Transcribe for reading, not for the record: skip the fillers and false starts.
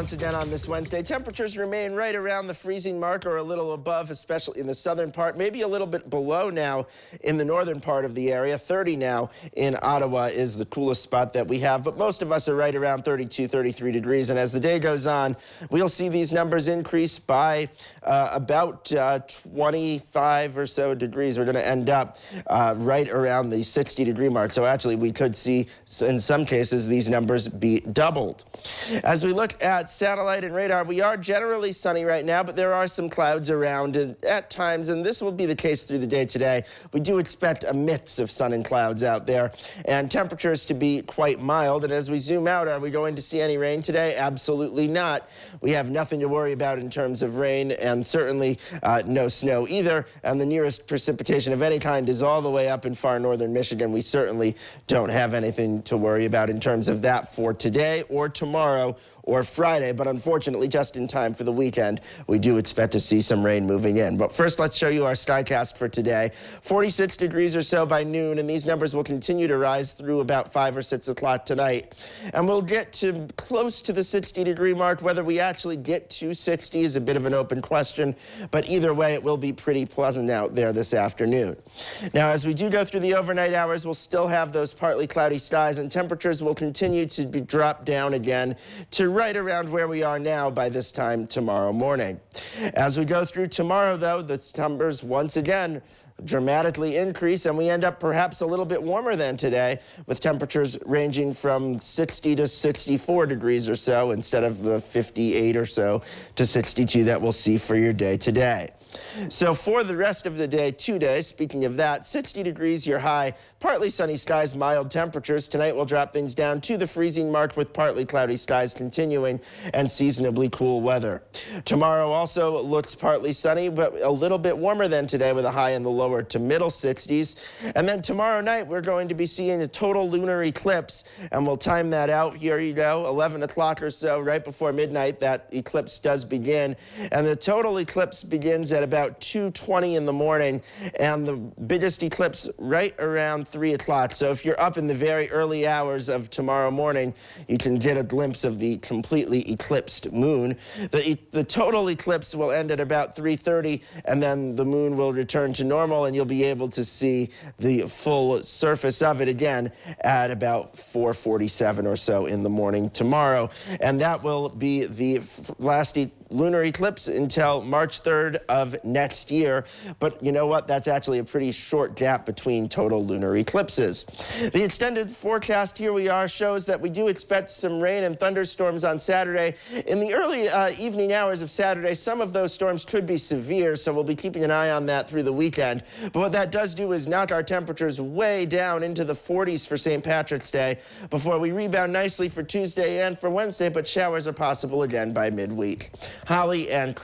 once again on this Wednesday. Temperatures remain right around the freezing mark or a little above, especially in the southern part, maybe a little bit below now in the northern part of the area. 30 now in Ottawa is the coolest spot that we have, but most of us are right around 32, 33 degrees. And as the day goes on, we'll see these numbers increase by about 25 or so degrees. We're going to end up right around the 60-degree mark. So actually, we could see, in some cases, these numbers be doubled. As we look at satellite and radar, we are generally sunny right now, but there are some clouds around at times, and this will be the case through the day today. We do expect a mix of sun and clouds out there, and temperatures to be quite mild. And as we zoom out, are we going to see any rain today? Absolutely not. We have nothing to worry about in terms of rain, and certainly no snow either. And the nearest precipitation of any kind is all the way up in far northern Michigan. We certainly don't have anything to worry about in terms of that for today or tomorrow or Friday, but unfortunately just in time for the weekend, we do expect to see some rain moving in. But first, let's show you our skycast for today. 46 degrees or so by noon, and these numbers will continue to rise through about 5 or 6 o'clock tonight. And we'll get to close to the 60-degree mark. Whether we actually get to 60 is a bit of an open question, but either way, it will be pretty pleasant out there this afternoon. Now, as we do go through the overnight hours, we'll still have those partly cloudy skies, and temperatures will continue to be dropped down again to right around where we are now by this time tomorrow morning. As we go through tomorrow, though, the numbers once again dramatically increase, and we end up perhaps a little bit warmer than today, with temperatures ranging from 60 to 64 degrees or so instead of the 58 or so to 62 that we'll see for your day today. So for the rest of the day today, speaking of that, 60 degrees your high, partly sunny skies, mild temperatures. Tonight we'll drop things down to the freezing mark with partly cloudy skies continuing and seasonably cool weather. Tomorrow also looks partly sunny, but a little bit warmer than today with a high in the lower to middle 60s. And then tomorrow night we're going to be seeing a total lunar eclipse, and we'll time that out. Here you go, 11 o'clock or so, right before midnight, that eclipse does begin. And the total eclipse begins at about 2:20 in the morning, and the biggest eclipse right around 3 o'clock. So if you're up in the very early hours of tomorrow morning, you can get a glimpse of the completely eclipsed moon. The total eclipse will end at about 3:30, and then the moon will return to normal, and you'll be able to see the full surface of it again at about 4:47 or so in the morning tomorrow. And that will be the last lunar eclipse until March 3rd of next year. But you know what? That's actually a pretty short gap between total lunar eclipses. The extended forecast, here we are, shows that we do expect some rain and thunderstorms on Saturday. In the early evening hours of Saturday, some of those storms could be severe, so we'll be keeping an eye on that through the weekend. But what that does do is knock our temperatures way down into the 40s for St. Patrick's Day before we rebound nicely for Tuesday and for Wednesday, but showers are possible again by midweek. Holly and Chris.